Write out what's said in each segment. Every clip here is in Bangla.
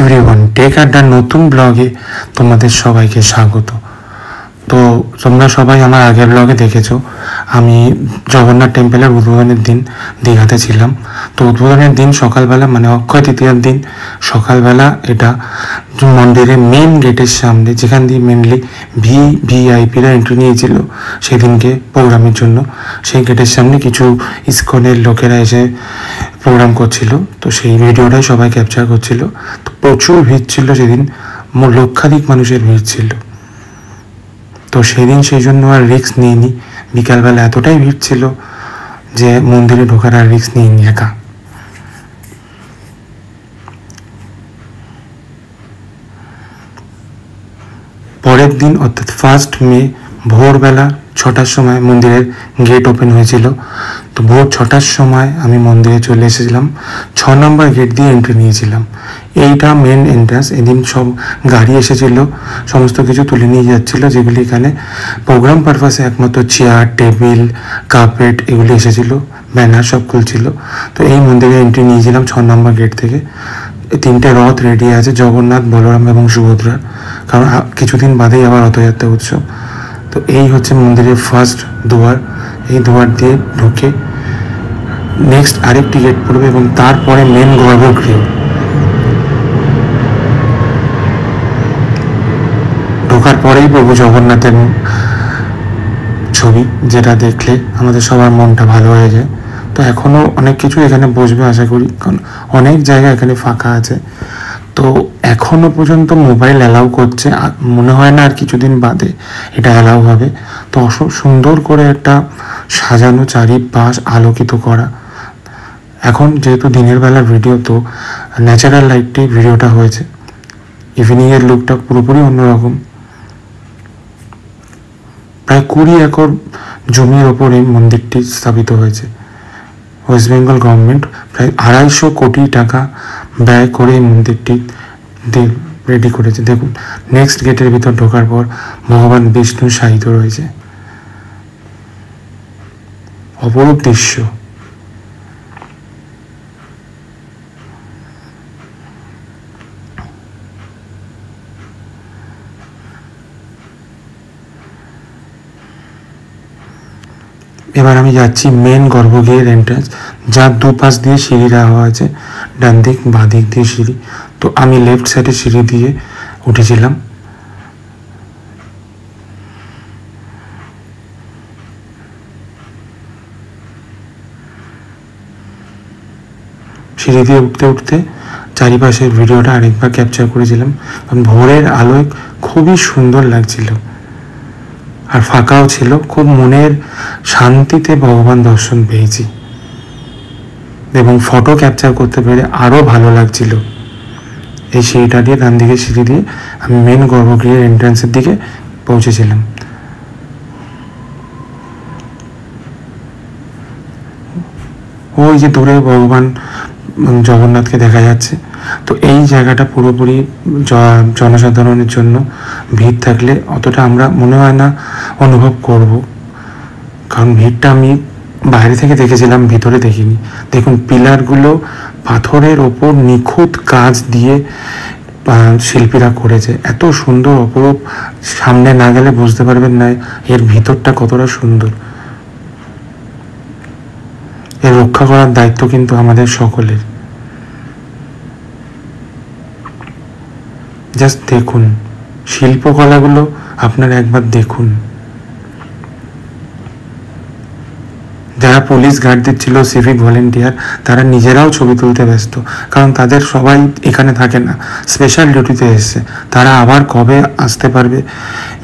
এভরিওয়ান, টেক আড্ডার নতুন ব্লগে তোমাদের সবাইকে স্বাগত। তো তোমরা সবাই আমার আগের ব্লগে দেখেছো, আমি জগন্নাথ টেম্পলের উদ্বোধনের দিন দীঘাতে ছিলাম। তো উদ্বোধনের দিন সকালবেলা, মানে অক্ষয় তৃতীয়ার দিন সকালবেলা, এটা মন্দিরের মেন গেটের সামনে, যেখান দিয়ে মেনলি ভিআইপিরা এন্ট্রি নিয়েছিল সেদিনকে প্রোগ্রামের জন্য, সেই গেটের সামনে কিছু ইসকনের লোকেরা এসে প্রোগ্রাম করছিল। তো সেই ভিডিওটাই সবাই ক্যাপচার করছিল। তো প্রচুর ভিড় ছিল সেদিন, লক্ষাধিক মানুষের ভিড় ছিল। তো সেদিন সেই জন্য আর রিস্ক নিইনি। বিকালবেলা এতটাই ভিড় ছিল যে মন্দিরে ঢোকার আর রিস্ক নিইনি একা। পরের দিন অর্থাৎ 1 মে ভোরবেলা 6টার সময় মন্দিরের গেট ওপেন হয়েছিল। তো ভোর 6টার সময় আমি মন্দিরে চলে এসেছিলাম। 6 নম্বর গেট দিয়ে এন্ট্রি নিয়েছিলাম। এইটা মেন এন্ট্রান্স। এদিন সব গাড়ি এসেছিল, সমস্ত কিছু তুলে নিয়ে যাচ্ছিল, যেগুলি এখানে প্রোগ্রাম পারপাসে একমাত্র চেয়ার, টেবিল, কার্পেট এগুলি এসেছিল, ব্যানার সব খুলছিল। তো এই মন্দিরে এন্ট্রি নিয়েছিলাম 6 নম্বর গেট থেকে। 3টে রথ রেডি আছে, জগন্নাথ, বলরাম এবং সুভদ্রার, কারণ কিছুদিন বাদেই আবার রথযাত্রা উৎসব। তো এই হচ্ছে মন্দিরের ফার্স্ট দুয়ার। এই দুয়ার দিয়ে ঢুকে নেক্সট আরেকটি গেট পড়বে এবং তারপরে মেন গর্ভগৃহ। ঢোকার পরেই প্রভু জগন্নাথের ছবি, যেটা দেখলে আমাদের সবার মনটা ভালো হয়ে যায়। তো এখনও অনেক কিছু এখানে বসবে আশা করি, কারণ অনেক জায়গা এখানে ফাঁকা আছে। তো এখনো পর্যন্ত মোবাইল অ্যালাউ করছে, মনে হয় না আর কিছুদিন বাদে এটা অ্যালাউ হবে। তো সুন্দর করে একটা সাজানো, চারিপাশ আলোকিত করা। এখন যেহেতু দিনের বেলার ভিডিও, তো ন্যাচারাল লাইটে ভিডিওটা হয়েছে। ইভিনিংয়ের লুকটা পুরোপুরি অন্যরকম। প্রায় 20 একর জমির ওপরে মন্দিরটি স্থাপিত হয়েছে। ওয়েস্ট বেঙ্গল গভর্নমেন্ট প্রায় 250 কোটি টাকা ব্যয় করে এই মন্দিরটি রেডি করেছে। দেখুন, নেক্সট গেটের ভিতর ঢোকার পর ভগবান বিষ্ণু শায়িত রয়েছে। অপরূপ দৃশ্য। এবার আমি যাচ্ছি মেন গর্ভগৃহের এন্ট্রান্স, যার দুপাশ দিয়ে সিঁড়ি দেওয়া আছে, ডান দিক বাঁ দিক দিয়ে সিঁড়ি। তো আমি লেফট সাইডে সিঁড়ি দিয়ে উঠেছিলাম। সিঁড়ি দিয়ে উঠতে উঠতে চারিপাশের ভিডিওটা আরেকবার ক্যাপচার করেছিলাম, কারণ ভোরের আলোয় খুবই সুন্দর লাগছিল আর ফাঁকাও ছিল। খুব মনের শান্তিতে ভগবান দর্শন পেয়েছি এবং ফটো ক্যাপচার করতে পেরে আরও ভালো লাগছিল। এই সিঁড়িটা দিয়ে, ডান দিকে সিঁড়ি দিয়ে আমি মেন গর্ভগৃহের এন্ট্রান্সের দিকে পৌঁছেছিলাম। ওই যে দূরে ভগবান জগন্নাথকে দেখা যাচ্ছে। তো এই জায়গাটা পুরোপুরি জনসাধারণের জন্য। ভিড় থাকলে অতটা আমরা মনে হয় না অনুভব করব, কারণ ভিড়টা আমি বাইরে থেকে দেখেছিলাম, ভিতরে দেখিনি। দেখুন, পিলারগুলো পাথরের ওপর নিখুঁত কাজ দিয়ে শিল্পীরা করেছে, এত সুন্দর, অপরূপ। সামনে না গেলে বুঝতে পারবেন না এর ভিতরটা কতটা সুন্দর। এর রক্ষা করার দায়িত্ব কিন্তু আমাদের সকলের। জাস্ট দেখুন শিল্পকলাগুলো, আপনারা একবার দেখুন। যারা পুলিশ গার্ড দিচ্ছিল, সিভিক ভলেন্টিয়ার, তারা নিজেরাও ছবি তুলতে ব্যস্ত, কারণ তাদের সবাই এখানে থাকে না, স্পেশাল ডিউটিতে এসছে। তারা আবার কবে আসতে পারবে,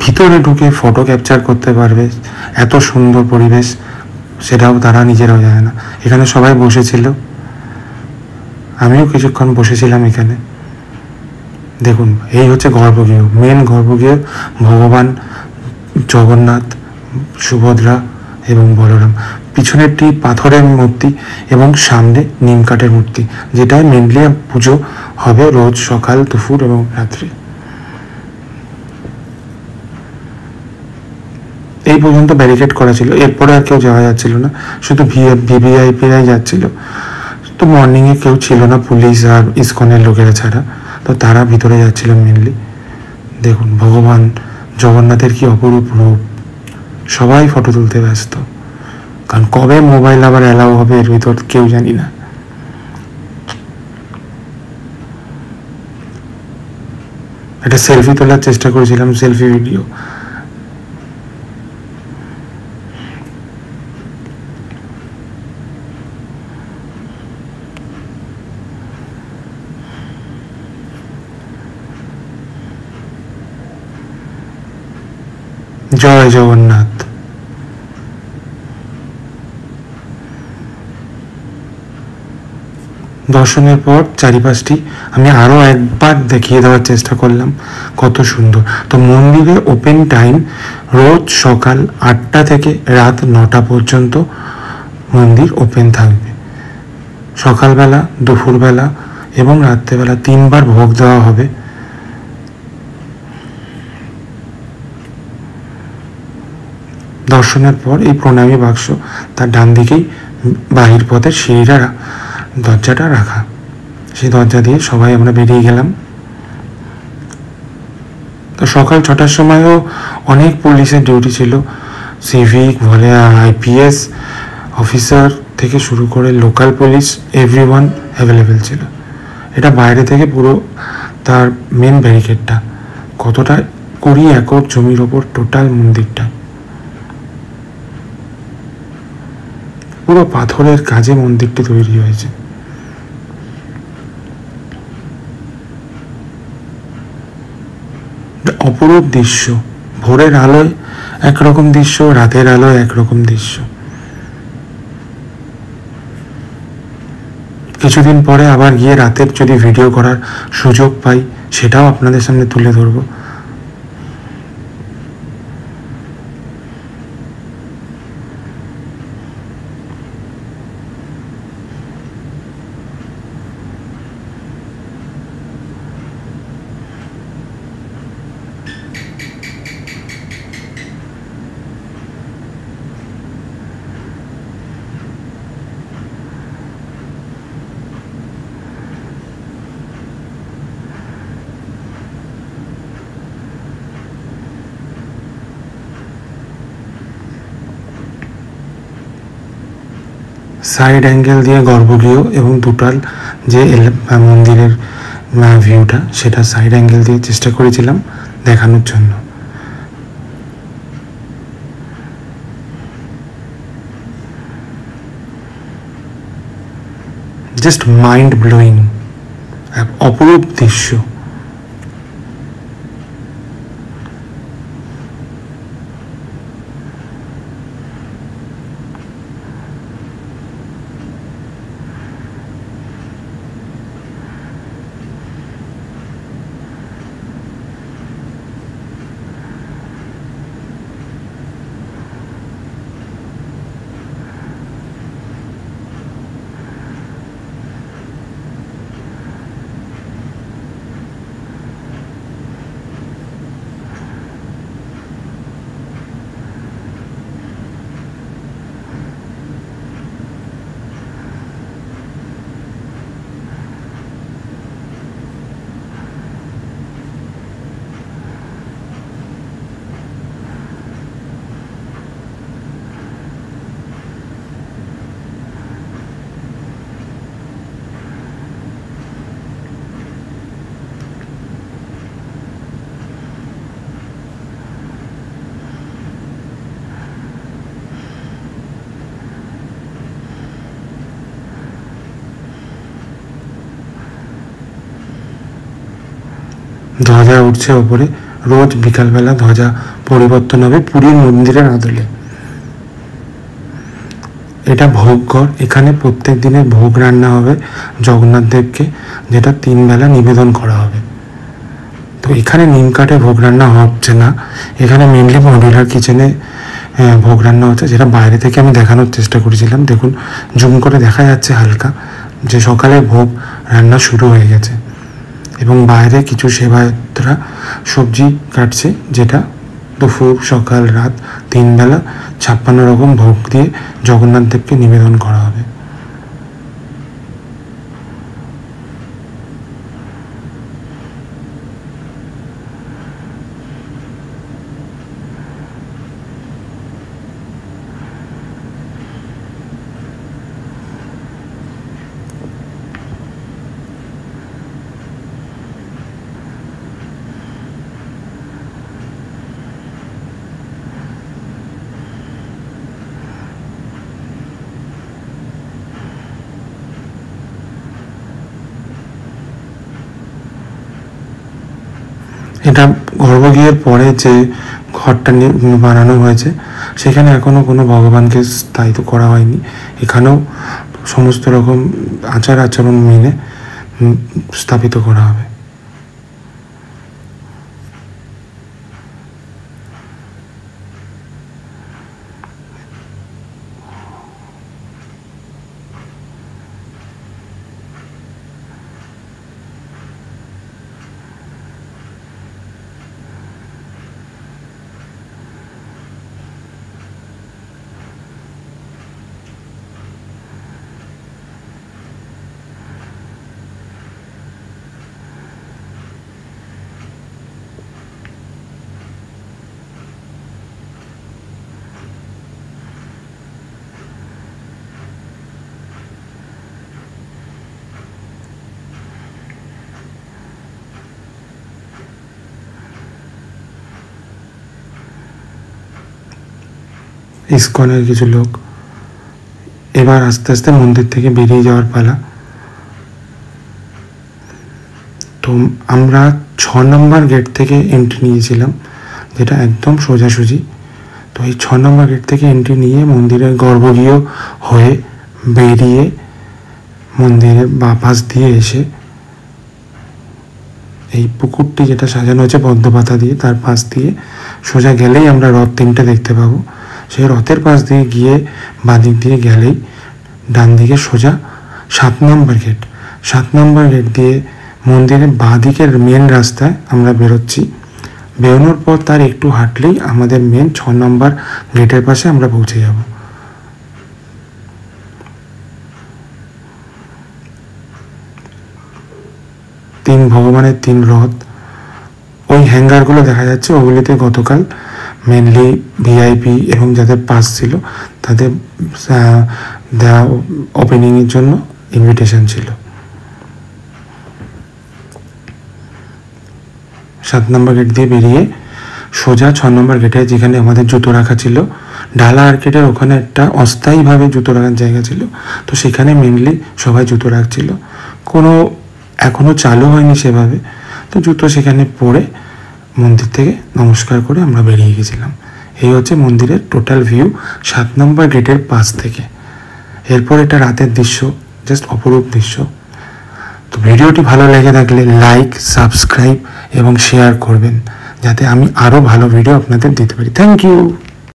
ভিতরে ঢুকে ফটো ক্যাপচার করতে পারবে, এত সুন্দর পরিবেশ, সেটাও তারা নিজেরাও জানে না। এখানে সবাই বসেছিল, আমিও কিছুক্ষণ বসেছিলাম এখানে। দেখুন, এই হচ্ছে গর্ভগৃহ, মেন গর্ভগৃহ। ভগবান জগন্নাথ, সুভদ্রা এবং বলরাম, পিছনেরটি পাথরের মূর্তি এবং সামনে নিম কাঠের মূর্তি, যেটাই মেনলি পুজো হবে রোজ সকাল, দুপুর এবং রাত্রি। এই পর্যন্ত ব্যারিকেড করা ছিল, এরপরে আর কেউ যাওয়া যাচ্ছিল না, শুধু ভিভিআইপিরাই যাচ্ছিল। তো মর্নিংয়ে কেউ ছিল না, পুলিশ আর ইসকনের লোকেরা ছাড়া। তো তারা ভিতরে যাচ্ছিল মেনলি। দেখুন ভগবান জগন্নাথের কি অপরূপ রূপ, সবাই ফটো তুলতে ব্যস্ত, কারণ কবে মোবাইল আবার অ্যালাউ হবে এর ভিতর কেউ জানি না। একটা সেলফি তোলার চেষ্টা করেছিলাম, সেলফি ভিডিও। জয় জগন্নাথ। দর্শনের পর চারিপাশটি আমি আরও একবার দেখিয়ে দেওয়ার চেষ্টা করলাম কত সুন্দর। তো মন্দিরে ওপেন টাইম রোজ সকাল 8টা থেকে রাত 9টা পর্যন্ত মন্দির ওপেন থাকবে। সকালবেলা, দুপুরবেলা এবং রাত্রেবেলা 3বার ভোগ দেওয়া হবে। দর্শনের পর এই প্রণামী বাক্স, তার ডান দিকেই বাহির পথের সিঁড়িটা দরজাটা রাখা, সেই দরজা দিয়ে সবাই আমরা বেরিয়ে গেলাম। তো সকাল 6টার সময়ও অনেক পুলিশের ডিউটি ছিল, সিভিক বলে IPS অফিসার থেকে শুরু করে লোকাল পুলিশ, এভরিওয়ান অ্যাভেলেবেল ছিল। এটা বাইরে থেকে পুরো তার মেন ব্যারিকেডটা, কতটা 20 একর জমির ওপর টোটাল মন্দিরটা, পুরো পাথরের কাজে মন্দিরটি তৈরি হয়েছে। অপরূপ দৃশ্য, ভোরের আলোয় একরকম দৃশ্য, রাতের আলোয় একরকম দৃশ্য। কিছুদিন পরে আবার গিয়ে রাতের যদি ভিডিও করার সুযোগ পাই সেটাও আপনাদের সামনে তুলে ধরবো। সাইড অ্যাঙ্গেল দিয়ে গর্ভগৃহ এবং টোটাল যে মন্দিরের ভিউটা, সেটা সাইড অ্যাঙ্গেল দিয়ে চেষ্টা করেছিলাম দেখানোর জন্য। জাস্ট মাইন্ড ব্লোয়িং, অপরূপ দৃশ্য। ধ্বজা উঠছে ওপরে, রোজ বিকালবেলা ধ্বজা পরিবর্তন হবে পুরীর মন্দিরের আদলে। এটা ভোগঘর, এখানে প্রত্যেক দিনের ভোগ রান্না হবে জগন্নাথ দেবকে, যেটা 3 বেলা নিবেদন করা হবে। তো এখানে নিম কাঠে ভোগ রান্না হচ্ছে না, এখানে মেনলি মডুলার কিচেনে ভোগ রান্না হচ্ছে, যেটা বাইরে থেকে আমি দেখানোর চেষ্টা করেছিলাম। দেখুন জুম করে দেখা যাচ্ছে হালকা যে সকালে ভোগ রান্না শুরু হয়ে গেছে, এবং বাইরে কিছু সেবায়তরা সবজি কাটছে, যেটা দুপুর, সকাল, রাত 3 বেলা 56 রকম ভোগ দিয়ে জগন্নাথ দেবকে নিবেদন করা হবে। এটা গর্ভগৃহের পরে যে ঘরটা বানানো হয়েছে সেখানে এখনও কোনো ভগবানকে স্থায়িত করা হয়নি। এখানেও সমস্ত রকম আচার আচরণ মেনে স্থাপিত করা হবে। ইসকনের কিছু লোক এবার আস্তে আস্তে মন্দির থেকে বেরিয়ে যাওয়ার পালা। তো আমরা 6 নম্বর গেট থেকে এন্ট্রি নিয়েছিলাম, যেটা একদম সোজাসুজি। তো এই 6 নম্বর গেট থেকে এন্ট্রি নিয়ে মন্দিরের গর্ভগৃহ হয়ে বেরিয়ে মন্দিরের বাঁ পাশ দিয়ে এসে এই পুকুরটি যেটা সাজানো হয়েছে পদ্ম পাতা দিয়ে, তার পাশ দিয়ে সোজা গেলেই আমরা রথ 3টে দেখতে পাবো। সেই রথের পাশ দিয়ে গিয়ে বাঁদিক দিয়ে গেলেই ডান দিকে সোজা 7 নম্বর গেট। 7 নম্বর গেট দিয়ে মন্দিরের বাঁদিকের মেন রাস্তায় আমরা বেরোচ্ছি। বেরোনোর পর তার একটু হাঁটলেই আমাদের মেন 6 নম্বর গেটের পাশে আমরা পৌঁছে যাব। ভগবানের 3 রথ, ওই হ্যাঙ্গারগুলো দেখা যাচ্ছে, ওগুলিতে গতকাল মেনলি ভিআইপি এবং যাদের পাস ছিল তাদের দেওয়া ওপেনিংয়ের জন্য ইনভিটেশন ছিল। 7 নম্বর গেট দিয়ে বেরিয়ে সোজা 6 নম্বর গেটে, যেখানে আমাদের জুতো রাখা ছিল, ঢালা আর্কেটের ওখানে একটা অস্থায়ীভাবে জুতো রাখার জায়গা ছিল। তো সেখানে মেনলি সবাই জুতো রাখছিল, কোনো এখনও চালু হয়নি সেভাবে। তো জুতো সেখানে পরে মন্দির থেকে নমস্কার করে আমরা বেরিয়ে গেছিলাম। এই হচ্ছে মন্দিরের টোটাল ভিউ 7 নম্বর গেটের পাশ থেকে। এরপর এটা রাতের দৃশ্য, জাস্ট অপরূপ দৃশ্য। তো ভিডিওটি ভালো লেগে থাকলে লাইক, সাবস্ক্রাইব এবং শেয়ার করবেন, যাতে আমি আরও ভালো ভিডিও আপনাদের দিতে পারি। Thank you.